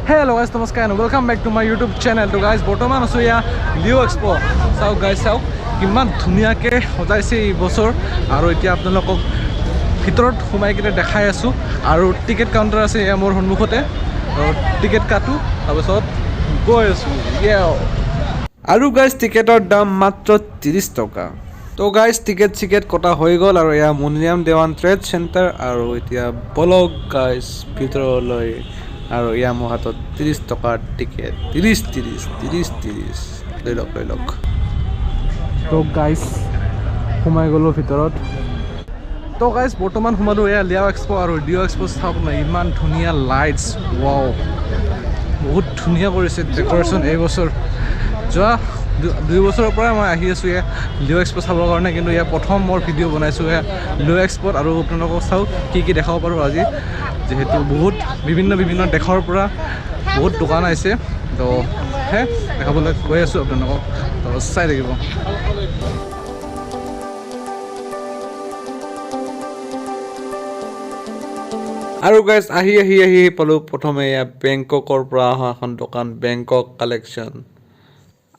Hello guys, namaskar and welcome back to my YouTube channel. So guys, বৰ্তমান আছো ইয়া Leo expo চাওক guys চাওক কিমান ধুনীয়াকৈ সজাইছে এই বছৰ আৰু এতিয়া আপোনালোকক ভিতৰত সোমাই কিনে দেখাই আছো আৰু টিকেট কাউণ্টাৰ আছে ইয়া মোৰ সন্মুখতে টিকেট কাটো তাৰপিছত গৈ আছো আৰু গাইজ টিকেটৰ দাম মাত্ৰ 30 টকা তো গাইজ টিকেট কটা হৈ গ'ল আৰু ইয়া মনিৰাম দেৱান ট্ৰেড চেণ্টাৰ আৰু এতিয়া বলক গাইজ ভিতৰলৈ আৰু ইয়া মোৰ হাতত 30 টকাৰ টিকেট 30 লৈ লওক তো গাইজ সোমাই গ'লো ভিতৰত তো গাইজ বৰ্তমান সোমালো এয়া লিও এক্সপো আৰু ডিও এক্সপো চাওক না ইমান ধুনীয়া লাইটছ ৱাও বহুত ধুনীয়া কৰিছে ডেকৰেশ্যন এই বছৰ যোৱা 2 বছৰৰ পৰা মই আহি আছোঁ এয়া লিও এক্সপো চাবৰ কাৰণে কিন্তু ইয়াৰ প্ৰথম মোৰ ভিডিঅ' বনাইছোঁ এয়া লিও এক্সপোত আৰু আপোনালোকক চাওক কি দেখাব পাৰোঁ আজি যেহেতু বহুত বিভিন্ন দেশৰ পৰা বহুত দোকান আহিছে তো হে দেখাবলৈ গৈ আছোঁ আপোনালোকক তো চাই থাকিব আৰু গাইজ আহি পালোঁ প্ৰথমে এয়া বেংককৰ পৰা অহা এখন দোকান বেংকক কালেকশ্যন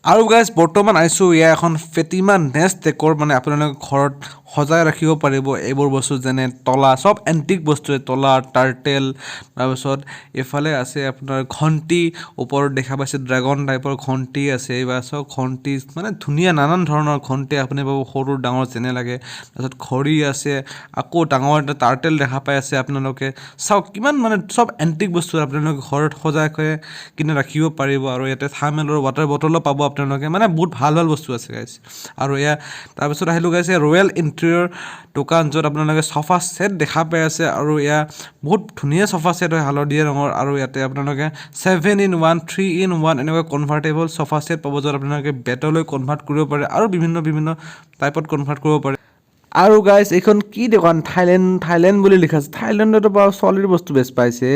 আৰু গাইজ বৰ্তমান আহিছোঁ এয়া এখন ফেটিমা নেষ্ট ডেকৰ মানে আপোনালোকে ঘৰত সজাই ৰাখিব পাৰিব এইবোৰ বস্তু যেনে তলা সব এণ্টিক বস্তুৱে তলা টাৰ্টেল তাৰপিছত এফালে আছে আপোনাৰ ঘণ্টি ওপৰত দেখা পাইছে ড্ৰাগন টাইপৰ ঘণ্টি আছে এইবাৰ চব ঘণ্টি মানে ধুনীয়া নানান ধৰণৰ ঘণ্টি আপুনি পাব সৰু ডাঙৰ যেনে লাগে তাৰপিছত ঘড়ী আছে আকৌ ডাঙৰ এটা টাৰ্টেল দেখা পাই আছে আপোনালোকে চাওক কিমান মানে সব এণ্টিক বস্তু আপোনালোকে ঘৰত সজাই কিনে ৰাখিব পাৰিব আৰু ইয়াতে থাৰ্মেলৰ ৱাটাৰ বটলো পাব আপোনালোকে মানে বহুত ভাল বস্তু আছে গাইজ আৰু এয়া তাৰপিছত আহিলোঁ গাইছে ৰয়েল ইণ্টেৰিয়ৰ দোকান য'ত আপোনালোকে চফা ছেট দেখা পাই আছে আৰু এয়া বহুত ধুনীয়া চফা ছেট হয় হালধীয়া ৰঙৰ আৰু ইয়াতে আপোনালোকে 7-in-1 3-in-1 এনেকুৱা কনভাৰ্টেবল চফা ছেট পাব য'ত আপোনালোকে বেডলৈ কনভাৰ্ট কৰিব পাৰে আৰু বিভিন্ন টাইপত কনভাৰ্ট কৰিব পাৰে আৰু গাইজ এইখন কি দোকান থাইলেণ্ড বুলি লিখা আছে থাইলেণ্ডতো বাৰু চলিৰ বস্তু বেছ পাইছে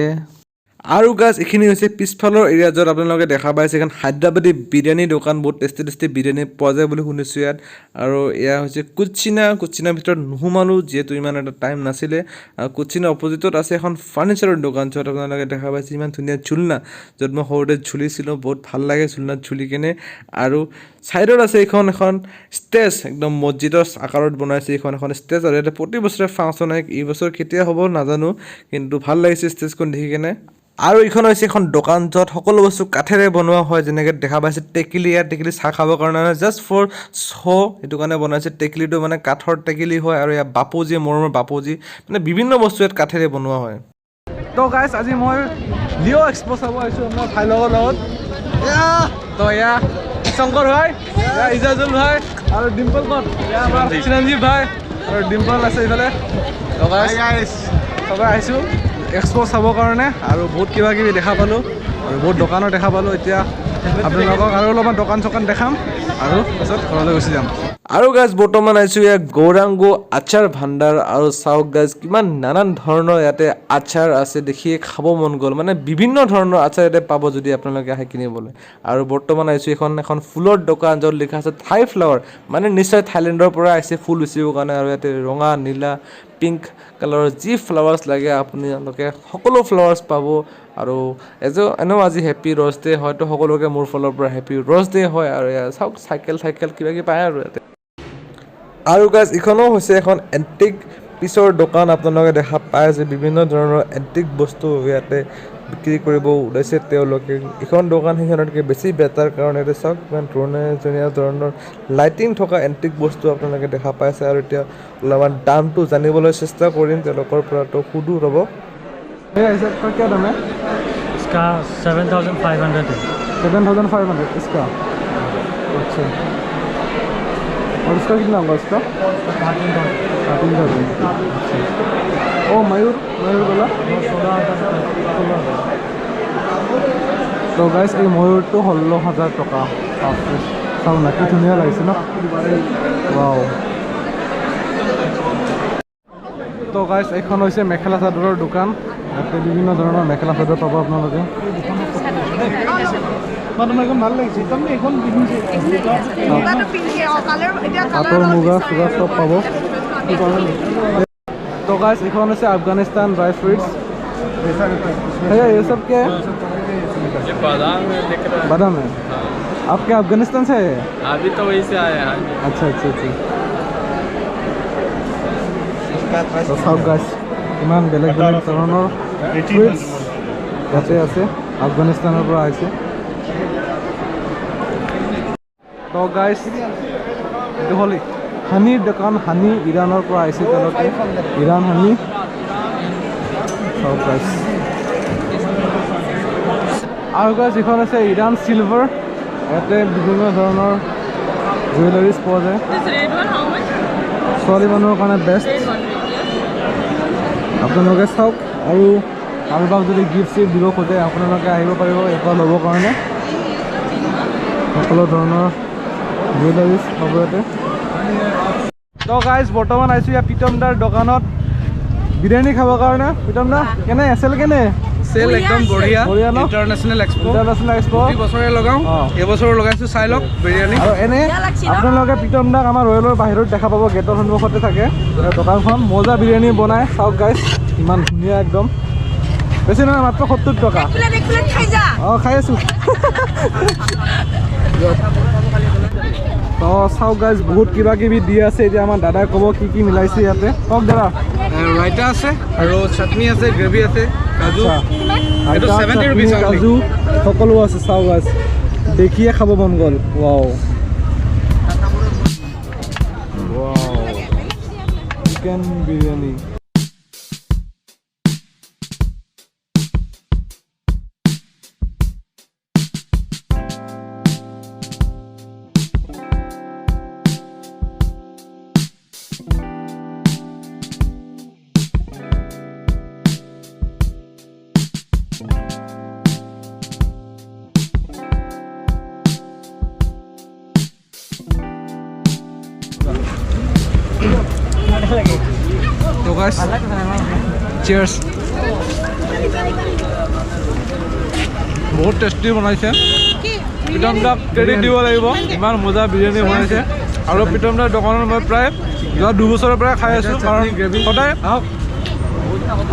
আৰু গাইজ এইখিনি হৈছে পিছফালৰ এৰিয়া য'ত আপোনালোকে দেখা পাইছে এখন হায়দৰাবাদী বিৰিয়ানী দোকান বহুত টেষ্টি বিৰিয়ানী পোৱা যায় বুলি শুনিছোঁ ইয়াত আৰু এয়া হৈছে কুচিনাৰ ভিতৰত নোসোমালোঁ যিহেতু ইমান এটা টাইম নাছিলে আৰু কুচিনাৰ অপজিটত আছে এখন ফাৰ্ণিচাৰৰ দোকান য'ত আপোনালোকে দেখা পাইছে ইমান ধুনীয়া ঝুলনা য'ত মই সৰুতে ঝুলিছিলোঁ বহুত ভাল লাগে ঝুলনাত ঝুলি কেনে আৰু ছাইডত আছে এখন ষ্টেজ একদম মছজিদৰ আকাৰত বনাইছে এখন ষ্টেজ আৰু ইয়াতে প্ৰতি বছৰে ফাংচন হয় এই বছৰ কেতিয়া হ'ব নাজানো কিন্তু ভাল লাগিছে ষ্টেজখন দেখি কেনে আৰু এইখন হৈছে এখন দোকান য'ত সকলো বস্তু কাঠেৰে বনোৱা হয় যেনেকৈ দেখা পাইছে টেকেলি চাহ খাবৰ কাৰণে জাষ্ট ফৰ শ্ব' সেইটো কাৰণে বনাইছে টেকেলিটো মানে কাঠৰ টেকেলি হয় আৰু ইয়াত বাপুজি মৰমৰ বাপুজি মানে বিভিন্ন বস্তু ইয়াত কাঠেৰে বনোৱা হয় তো গাইজ আজি মই লিও এক্সপো চাব আহিছোঁ আপোনাৰ ভাই লগৰ লগত তো এয়া শংকৰ ভাই ইজাজুল ভাই আৰু ডিম্পল ক'ত আমাৰ চিৰঞ্জীৱ ভাই আৰু ডিম্পল আছে এইফালে তো গাইজ চবে আহিছোঁ এক্সপো চাবৰ কাৰণে আৰু বহুত কিবা দেখা পালোঁ আৰু বহুত দোকানো দেখা পালোঁ এতিয়া আপোনালোকক আৰু অলপমান দোকান চোকান দেখাম আৰু পিছত ঘৰলৈ গুচি যাম আৰু গাইজ বৰ্তমান আহিছোঁ ইয়াত গৌৰাংগ আচাৰ ভাণ্ডাৰ আৰু চাওক গাইজ কিমান নানান ধৰণৰ ইয়াতে আচাৰ আছে দেখিয়ে খাব মন গ'ল মানে বিভিন্ন ধৰণৰ আচাৰ ইয়াতে পাব যদি আপোনালোকে আহে কিনিবলৈ আৰু বৰ্তমান আহিছোঁ এখন ফুলৰ দোকান য'ত লিখা আছে থাই ফ্লাৱাৰ মানে নিশ্চয় থাইলেণ্ডৰ পৰা আহিছে ফুল বেচিবৰ কাৰণে আৰু ইয়াতে ৰঙা নীলা পিংক কালাৰৰ যি ফ্লাৱাৰ্ছ লাগে আপোনালোকে সকলো ফ্লাৱাৰ্ছ পাব আৰু এনেও আজি হেপী ৰ'জ ডে হয়তো সকলোকে মোৰ ফালৰ পৰা হেপী ৰ'জ ডে হয় আৰু চাওক চাইকেল কিবা পায় আৰু ইয়াতে আৰু গাইজ এইখনো হৈছে এখন এণ্টিক পিছৰ দোকান আপোনালোকে দেখা পাই আছে বিভিন্ন ধৰণৰ এণ্টিক বস্তু ইয়াতে বিক্ৰী কৰিব ওলাইছে তেওঁলোকে এইখন দোকান সেইখনতকৈ বেছি বেটাৰ কাৰণ ইয়াতে চাওক ইমান ধুনীয়া ধৰণৰ লাইটিং থকা এণ্টিক বস্তু আপোনালোকে দেখা পাইছে আৰু এতিয়া অলপমান দামটো জানিবলৈ চেষ্টা কৰিম তেওঁলোকৰ পৰাতো সুধো ৰ'ব क्या दाम है इसका 7,500 है 7,500 इसका अच्छा और इसका कितना होगा इसका 13,000 ओ मयूर बोला 16,000 तो गाइस এই ময়ূৰটো 16,000 টকা চাও না কি ধুনীয়া লাগিছে ন ওয়াও তো গাইস এখন হৈছে মেখেলা চাদৰৰ দোকান ইয়াতে বিভিন্ন ধৰণৰ মেখেলা চাদৰ পাব আপোনালোকে ভাল লাগিছে পাটৰ মুগা চুগা চব পাব तो गाइस इखन है अफगानिस्तान ड्राई फ्रूट्स भैया ये सब क्या है ये बादाम में दिख रहा है। बादाम है हाँ। आप क्या अफगानिस्तान से है अभी तो वहीं से आए हैं। अच्छा अच्छा अच्छा চাওক গাইছ ইমান বেলেগ বেলেগ ধৰণৰ ফ্ৰুইটছ ইয়াতে আছে আফগানিস্তানৰ পৰা আহিছে তো গাইছ এইটো হ'ল হানিৰ দোকান হানি ইৰাণৰ পৰা আহিছে তেওঁলোকে ইৰাণ হানি চাওক গাইছ আৰু গাইছ এইখন আছে ইৰাণ চিলভাৰ ইয়াতে বিভিন্ন ধৰণৰ জুৱেলাৰিজ পোৱা যায় This red one, how much? ছোৱালী মানুহৰ কাৰণে বেষ্ট Red one, yeah. আপোনালোকে চাওক আৰু কাৰোবাক যদি গিফ্ট চিফ্ট দিব খোজে আপোনালোকে আহিব পাৰিব ইয়াৰ পৰা ল'বৰ কাৰণে সকলো ধৰণৰ জুৱেলাৰিজ হ'ব ইয়াতে তো গাইজ বৰ্তমান আহিছোঁ ইয়াত প্ৰীতম দাৰ দোকানত বিৰিয়ানী খাবৰ কাৰণে প্ৰীতম দা কেনে এছেল কেনে চেল একদম বঢ়িয়া বঢ়িয়া ন? ইণ্টাৰনেশ্যনেল এক্সপো ইণ্টাৰনেশ্যনেল এক্সপো প্ৰতি বছৰে লগাওঁ অঁ। এইবছৰো লগাইছোঁ চাই লওক বিৰিয়ানী আৰু এনে আপোনালোকে প্ৰীতম দাক আমাৰ ৰয়েলৰ বাহিৰত দেখা পাব গেটৰ সন্মুখতে থাকে দোকানখন মজা বিৰিয়ানী বনায় চাওক গাইজ ইমান ধুনীয়া একদম বেছি নহয় মাত্ৰ 70 টকা এক প্লেট খাই যা। অঁ খাই আছোঁ তো চাওক গাইজ বহুত কিবা কিবি দি আছে এতিয়া আমাৰ দাদাই ক'ব কি কি মিলাইছে ইয়াতে কওক দাদা ৰাইতা আছে আৰু চাটনি আছে গ্ৰেভি আছে কাজু এইটো 70 rupees only। কাজু সকলো আছে চাওক গাইজ দেখিয়ে খাব মন গ'ল ৱাও চিকেন বিৰিয়ানী তো গাইজ চিয়াৰ্ছ বহুত টেষ্টি বনাইছে প্ৰীতম দাক ক্ৰেডিট দিব লাগিব ইমান মজা বিৰিয়ানী বনাইছে আৰু প্ৰীতম দাৰ দোকানত মই প্ৰায় যোৱা 2 বছৰৰ পৰা খাই আছোঁ কাৰণ সদায়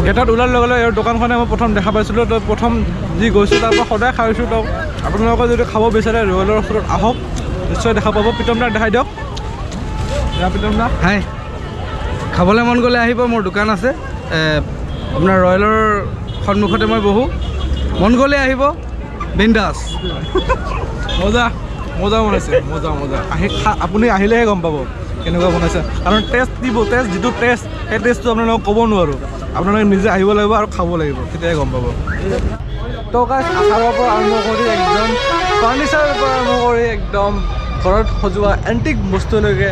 গেটত ওলোৱাৰ লগে লগে এই দোকানখনে মই প্ৰথম দেখা পাইছিলোঁ তো প্ৰথম যি গৈছোঁ তাৰ পৰা সদায় খাইছোঁ তো আপোনালোকে যদি খাব বিচাৰে ৰয়েলৰ ওচৰত আহক নিশ্চয় দেখা পাব প্ৰীতম দাক দেখাই দিয়ক প্ৰীতম দা হাই খাবলৈ মন গ'লে আহিব মোৰ দোকান আছে আপোনাৰ ৰয়েলৰ সন্মুখতে মই বহোঁ মন গ'লে আহিব বিন্দাছ মজা মজা বনাইছে মজা মজা আপুনি আহিলেহে গম পাব কেনেকুৱা বনাইছে কাৰণ টেষ্ট দিব টেষ্ট যিটো টেষ্ট সেই টেষ্টটো আপোনালোকক ক'ব নোৱাৰোঁ আপোনালোকে নিজে আহিব লাগিব আৰু খাব লাগিব তেতিয়াহে গম পাব তো গাইজ আচাৰৰ পৰা আৰম্ভ কৰি একদম ফাৰ্ণিচাৰৰ পৰা আৰম্ভ কৰি একদম ঘৰত সজোৱা এণ্টিক বস্তুলৈকে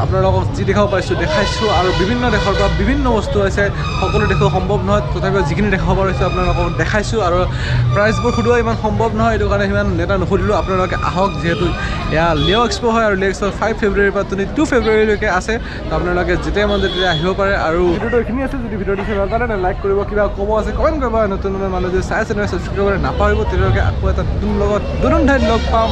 আপোনালোকক যি দেখাব পাইছোঁ দেখাইছোঁ আৰু বিভিন্ন দেশৰ পৰা বিভিন্ন বস্তু আছে সকলো দেখাব সম্ভৱ নহয় তথাপিও যিখিনি দেখাব পাৰিছোঁ আপোনালোকক দেখাইছোঁ আৰু প্ৰাইচবোৰ সোধোৱা ইমান সম্ভৱ নহয় এইটো কাৰণে সিমান নেতা নুসুধিলোঁ আপোনালোকে আহক যিহেতু এয়া লিঅ' এক্সপ' হয় আৰু লিঅ' এক্সপ' 5 ফেব্ৰুৱাৰীৰ পৰা 22 ফেব্ৰুৱাৰীলৈকে আছে তো আপোনালোকে যেতিয়া মন যেতিয়া আহিব পাৰে আৰু ভিডিঅ'টো এইখিনি আছে যদি ভিডিঅ'টো চাই ভাল পালে লাইক কৰিব কিবা ক'ব আছে কমেণ্ট কৰিব নতুন নতুন মানুহ যদি চাই আছে নহয় ছাবস্ক্ৰাইব কৰিব নাপাহৰিব তেতিয়ালৈকে আকৌ এটা নতুন লগত নতুন ঠাইত লগ পাম